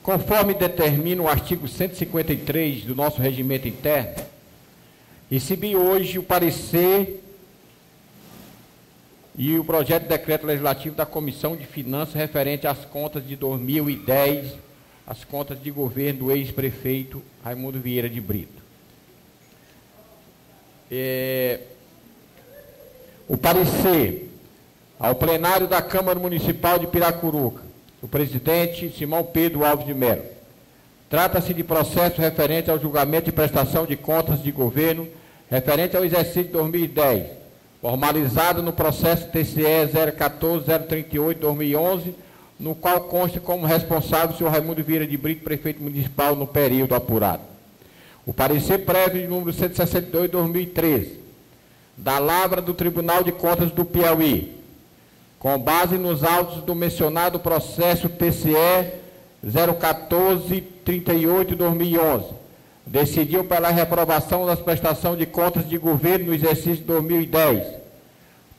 Conforme determina o artigo 153 do nosso regimento interno, recebi hoje o parecer e o projeto de decreto legislativo da Comissão de Finanças referente às contas de 2010, as contas de governo do ex-prefeito Raimundo Vieira de Brito. O parecer ao plenário da Câmara Municipal de Piracuruca, o presidente Simão Pedro Alves de Mello. Trata-se de processo referente ao julgamento de prestação de contas de governo referente ao exercício de 2010, formalizado no processo TCE 014-038-2011, no qual consta como responsável o senhor Raimundo Vieira de Brito, prefeito municipal, no período apurado. O parecer prévio de número 162-2013, da Lavra do Tribunal de Contas do Piauí, com base nos autos do mencionado processo TCE 014-38-2011, decidiu pela reprovação das prestações de contas de governo no exercício de 2010.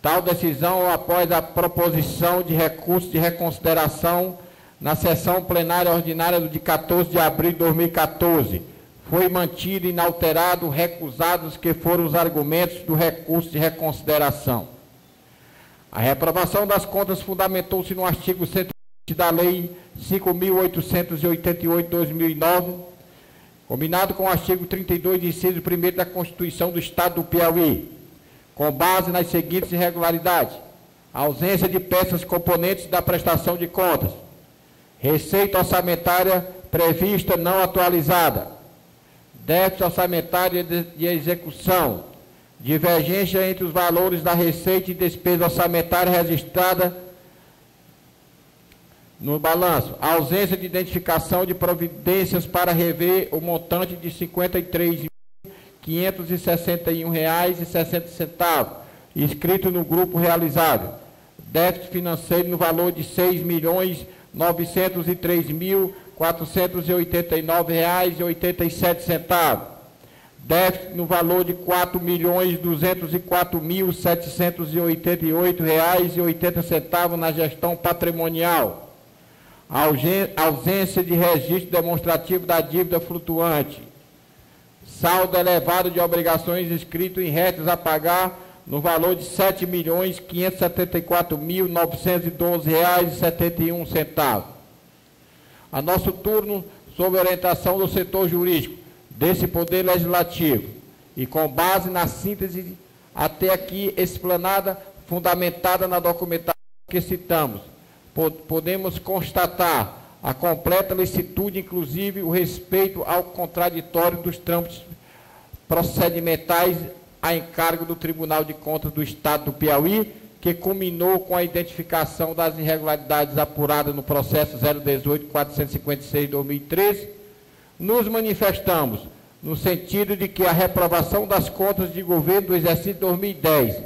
Tal decisão, após a proposição de recurso de reconsideração na sessão plenária ordinária de 14 de abril de 2014, foi mantido inalterado, recusados que foram os argumentos do recurso de reconsideração. A reprovação das contas fundamentou-se no artigo 120 da Lei 5.888/2009, combinado com o artigo 32, inciso 1º da Constituição do Estado do Piauí, com base nas seguintes irregularidades: a ausência de peças componentes da prestação de contas, receita orçamentária prevista não atualizada, déficit orçamentário de execução, divergência entre os valores da receita e despesa orçamentária registrada no balanço, a ausência de identificação de providências para rever o montante de R$ 53.561,60, inscrito no grupo realizado, déficit financeiro no valor de R$ 6.903.489,87, déficit no valor de R$ 4.204.788,80 na gestão patrimonial, ausência de registro demonstrativo da dívida flutuante, saldo elevado de obrigações inscrito em retas a pagar no valor de R$ 7.574.912,71. A nosso turno, sob orientação do setor jurídico desse Poder Legislativo e com base na síntese até aqui explanada, fundamentada na documentação que citamos, podemos constatar a completa licitude, inclusive o respeito ao contraditório dos trâmites procedimentais a encargo do Tribunal de Contas do Estado do Piauí, que culminou com a identificação das irregularidades apuradas no processo 018.456/2013, nos manifestamos no sentido de que a reprovação das contas de governo do exercício de 2010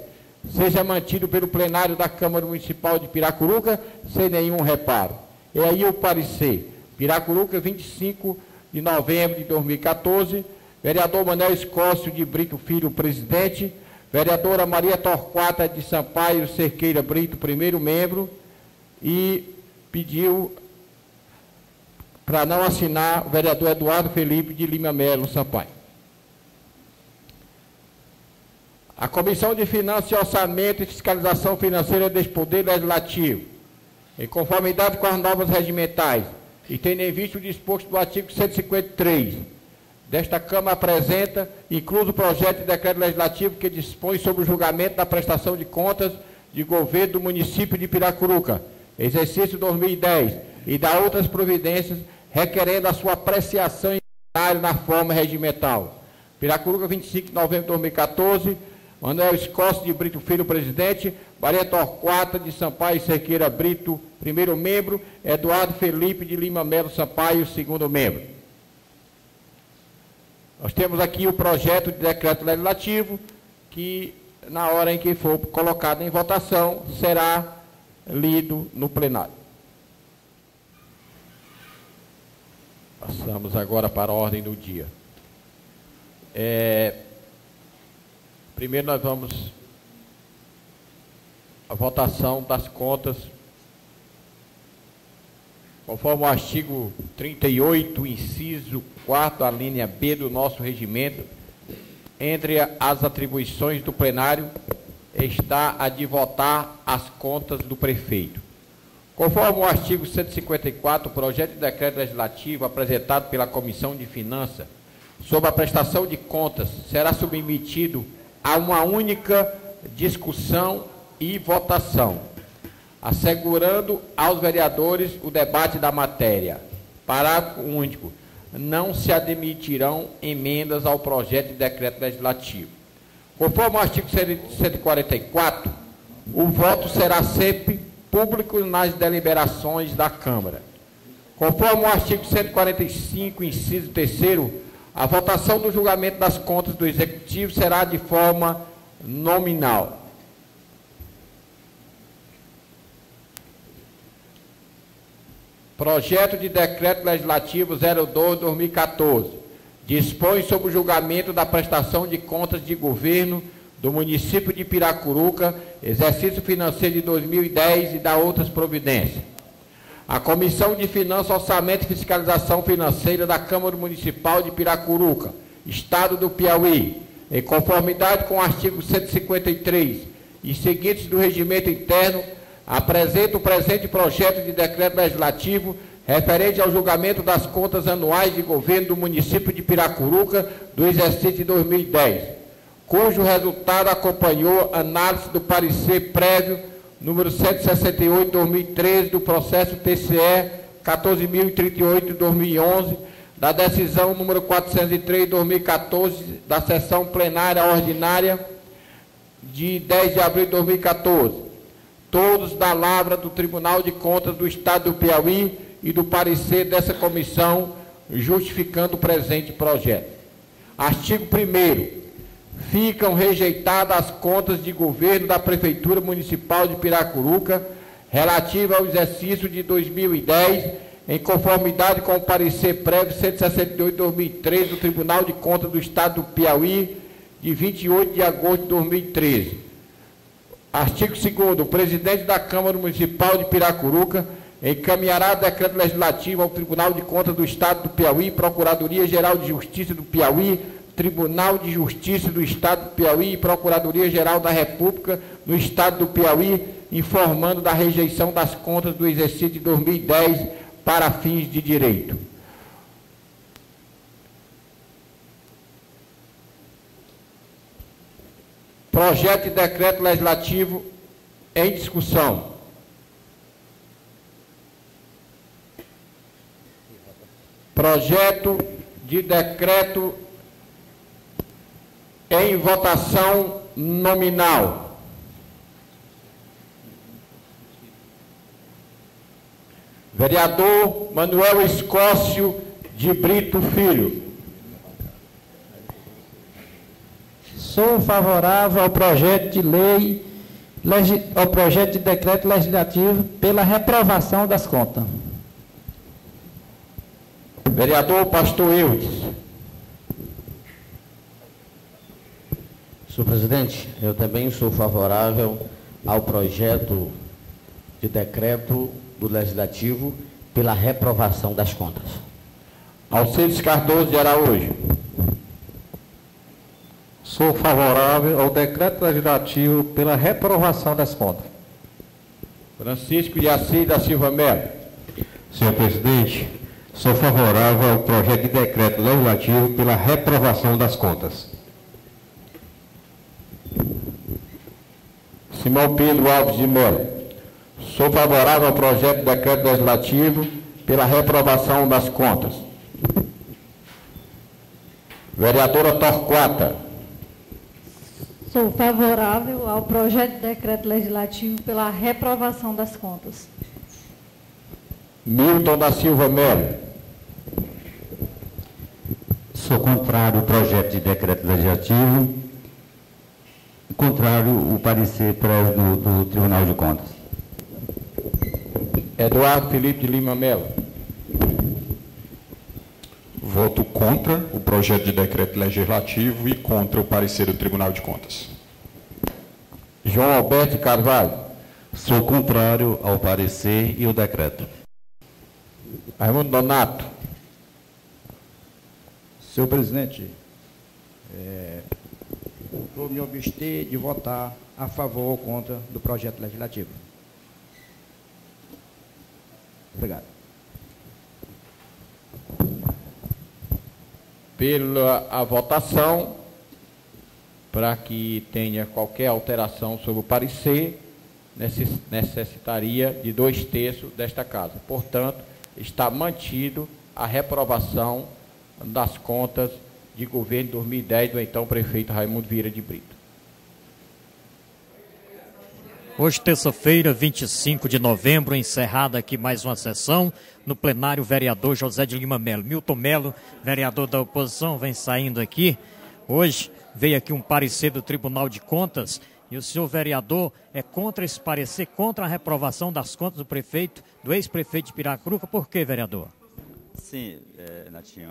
seja mantido pelo plenário da Câmara Municipal de Piracuruca sem nenhum reparo. E aí o parecer. Piracuruca, 25 de novembro de 2014, vereador Manuel Escócio de Brito Filho, presidente, vereadora Maria Torquata de Sampaio Cerqueira Brito, primeiro membro, e pediu para não assinar o vereador Eduardo Felipe de Lima Melo Sampaio. A Comissão de Finanças e Orçamento e Fiscalização Financeira deste Poder Legislativo, em conformidade com as normas regimentais, e tendo em vista o disposto do artigo 153 desta Câmara, apresenta, incluso o projeto de decreto legislativo que dispõe sobre o julgamento da prestação de contas de governo do município de Piracuruca, exercício 2010, e da outras providências, requerendo a sua apreciação na forma regimental. Piracuruca, 25 de novembro de 2014, Manuel Escócio de Brito Filho, presidente, Maria Torquata de Sampaio Cerqueira Brito, primeiro membro, Eduardo Felipe de Lima Melo Sampaio, segundo membro. Nós temos aqui o projeto de decreto legislativo, que, na hora em que for colocado em votação, será lido no plenário. Passamos agora para a ordem do dia. Primeiro nós vamos à votação das contas Conforme o artigo 38, inciso 4, a linha B do nosso regimento, entre as atribuições do plenário está a de votar as contas do prefeito. Conforme o artigo 154, o projeto de decreto legislativo apresentado pela Comissão de Finanças sobre a prestação de contas será submetido a uma única discussão e votação, assegurando aos vereadores o debate da matéria. Parágrafo único. Não se admitirão emendas ao projeto de decreto legislativo. Conforme o artigo 144, o voto será sempre público nas deliberações da Câmara. Conforme o artigo 145, inciso 3º, a votação do julgamento das contas do Executivo será de forma nominal. Projeto de Decreto Legislativo 02/2014 dispõe sobre o julgamento da prestação de contas de governo do município de Piracuruca, exercício financeiro de 2010 e da outras providências. A Comissão de Finanças, Orçamento e Fiscalização Financeira da Câmara Municipal de Piracuruca, Estado do Piauí, em conformidade com o artigo 153 e seguintes do Regimento Interno, apresenta o presente projeto de decreto legislativo referente ao julgamento das contas anuais de governo do município de Piracuruca do exercício de 2010, cujo resultado acompanhou análise do parecer prévio número 168/2013 do processo TCE 14.038/2011, da decisão número 403/2014 da sessão plenária ordinária de 10 de abril de 2014, todos da lavra do Tribunal de Contas do Estado do Piauí e do parecer dessa comissão, justificando o presente projeto. Artigo 1º. Ficam rejeitadas as contas de governo da Prefeitura Municipal de Piracuruca relativa ao exercício de 2010, em conformidade com o parecer prévio 168/2013 do Tribunal de Contas do Estado do Piauí, de 28 de agosto de 2013. Artigo 2º. O presidente da Câmara Municipal de Piracuruca encaminhará decreto legislativo ao Tribunal de Contas do Estado do Piauí, Procuradoria-Geral de Justiça do Piauí, Tribunal de Justiça do Estado do Piauí e Procuradoria-Geral da República no Estado do Piauí, informando da rejeição das contas do exercício de 2010 para fins de direito. Projeto de decreto legislativo em discussão. Projeto de decreto em votação nominal. Vereador Manuel Escócio de Brito Filho. Sou favorável ao projeto de lei, ao projeto de decreto legislativo pela reprovação das contas. Vereador Pastor Eudes. Senhor presidente, eu também sou favorável ao projeto de decreto do Legislativo pela reprovação das contas. Alcides Cardoso de Araújo. Sou favorável ao decreto legislativo pela reprovação das contas. Francisco de Assis da Silva Melo. Senhor presidente, sou favorável ao projeto de decreto legislativo pela reprovação das contas. Simão Pedro Alves de Melo. Sou favorável ao projeto de decreto legislativo pela reprovação das contas. Vereadora Torquata. Sou favorável ao projeto de decreto legislativo pela reprovação das contas. Milton da Silva Melo. Sou contrário ao projeto de decreto legislativo, contrário o parecer prévio do Tribunal de Contas. Eduardo Felipe de Lima Melo. Voto contra o projeto de decreto legislativo e contra o parecer do Tribunal de Contas. João Alberto Carvalho. Sou contrário ao parecer e o decreto. Raimundo Donato. Senhor presidente, vou me abster de votar a favor ou contra do projeto legislativo. Obrigado. Pela a votação, para que tenha qualquer alteração sobre o parecer, necessitaria de 2/3 desta casa. Portanto, está mantido a reprovação das contas de governo de 2010 do então prefeito Raimundo Vieira de Brito. Hoje, terça-feira, 25 de novembro, encerrada aqui mais uma sessão no plenário, o vereador José de Lima Melo. Milton Melo, vereador da oposição, vem saindo aqui. Hoje veio aqui um parecer do Tribunal de Contas e o senhor vereador é contra esse parecer, contra a reprovação das contas do prefeito, do ex-prefeito de Piracuruca. Por quê, vereador? Sim, Natinho,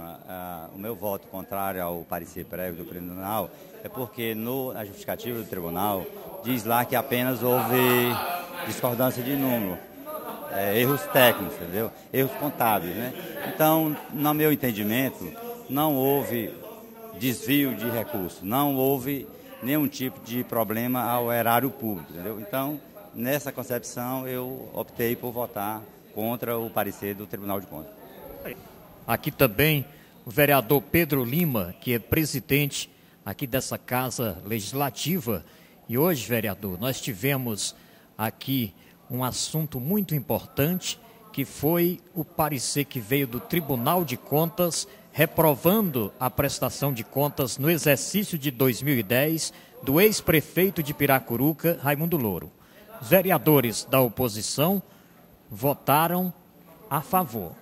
o meu voto contrário ao parecer prévio do tribunal é porque na justificativa do tribunal diz lá que apenas houve discordância de número, erros técnicos, entendeu? Erros contábeis, né? Então, no meu entendimento, não houve desvio de recursos, não houve nenhum tipo de problema ao erário público, entendeu? Então, nessa concepção, eu optei por votar contra o parecer do Tribunal de Contas. Aqui também o vereador Pedro Lima, que é presidente aqui dessa Casa Legislativa. E hoje, vereador, nós tivemos aqui um assunto muito importante, que foi o parecer que veio do Tribunal de Contas, reprovando a prestação de contas no exercício de 2010 do ex-prefeito de Piracuruca, Raimundo Louro. Os vereadores da oposição votaram a favor.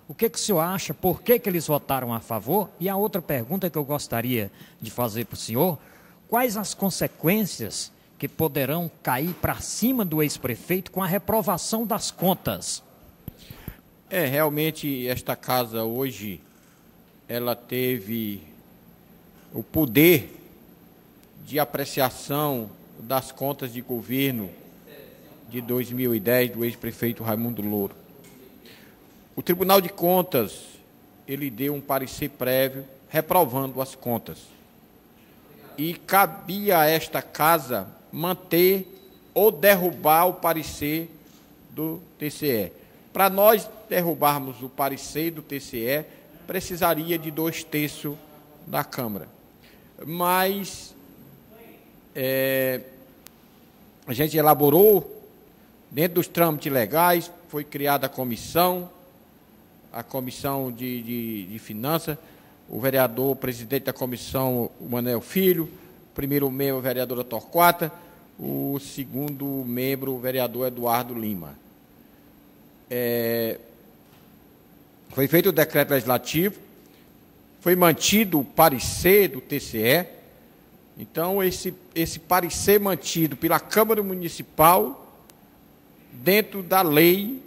O que o senhor acha? Por que eles votaram a favor? E a outra pergunta que eu gostaria de fazer para o senhor: quais as consequências que poderão cair para cima do ex-prefeito com a reprovação das contas? Realmente, esta casa hoje, ela teve o poder de apreciação das contas de governo de 2010 do ex-prefeito Raimundo Louro. O Tribunal de Contas, ele deu um parecer prévio reprovando as contas. E cabia a esta casa manter ou derrubar o parecer do TCE. Para nós derrubarmos o parecer do TCE, precisaria de 2/3 da Câmara. Mas a gente elaborou, dentro dos trâmites legais, foi criada a comissão de Finanças, o vereador, presidente da comissão, o Manuel Filho, o primeiro membro, a vereadora Torquata, o segundo membro, o vereador Eduardo Lima. Foi feito o decreto legislativo, foi mantido o parecer do TCE. Então, esse parecer mantido pela Câmara Municipal, dentro da lei,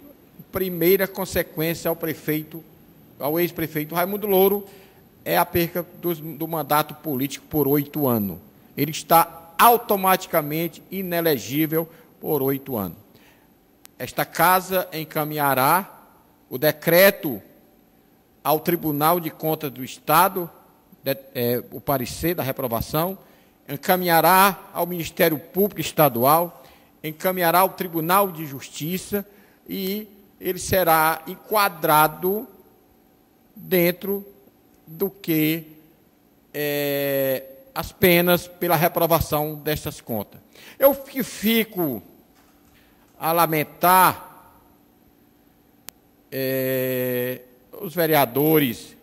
primeira consequência ao ex-prefeito Raimundo Louro, é a perca do mandato político por 8 anos. Ele está automaticamente inelegível por 8 anos. Esta casa encaminhará o decreto ao Tribunal de Contas do Estado, o parecer da reprovação, encaminhará ao Ministério Público Estadual, encaminhará ao Tribunal de Justiça e ele será enquadrado dentro do que as penas pela reprovação destas contas. Eu fico a lamentar os vereadores,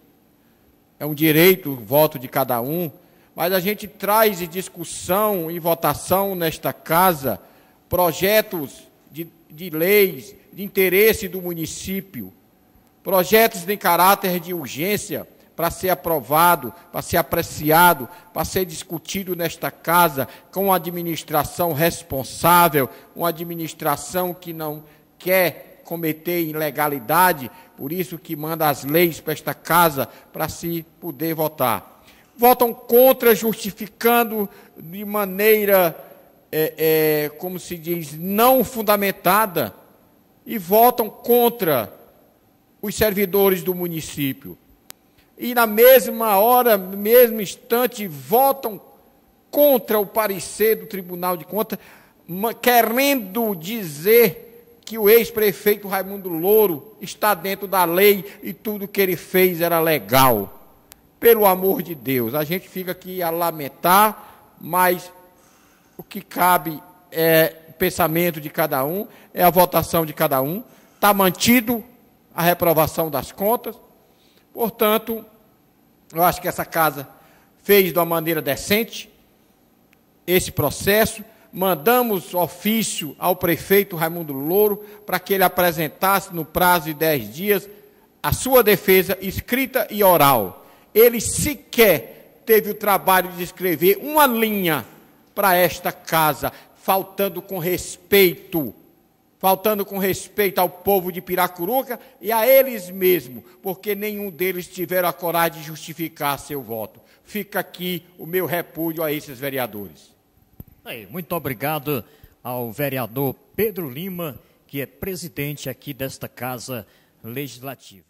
é um direito o voto de cada um, mas a gente traz em discussão e votação nesta casa projetos de leis de interesse do município, projetos de caráter de urgência para ser aprovado, para ser apreciado, para ser discutido nesta casa com uma administração responsável, uma administração que não quer cometer ilegalidade, por isso que manda as leis para esta casa para se poder votar. Votam contra, justificando de maneira, como se diz, não fundamentada, e votam contra os servidores do município. E na mesma hora, no mesmo instante, votam contra o parecer do Tribunal de Contas, querendo dizer que o ex-prefeito Raimundo Louro está dentro da lei e tudo que ele fez era legal. Pelo amor de Deus, a gente fica aqui a lamentar, mas o que cabe é o pensamento de cada um, é a votação de cada um. Está mantido a reprovação das contas. Portanto, eu acho que essa casa fez de uma maneira decente esse processo. Mandamos ofício ao prefeito Raimundo Louro para que ele apresentasse no prazo de 10 dias a sua defesa escrita e oral. Ele sequer teve o trabalho de escrever uma linha para esta casa, faltando com respeito ao povo de Piracuruca e a eles mesmos, porque nenhum deles tiveram a coragem de justificar seu voto. Fica aqui o meu repúdio a esses vereadores. Muito obrigado ao vereador Pedro Lima, que é presidente aqui desta Casa Legislativa.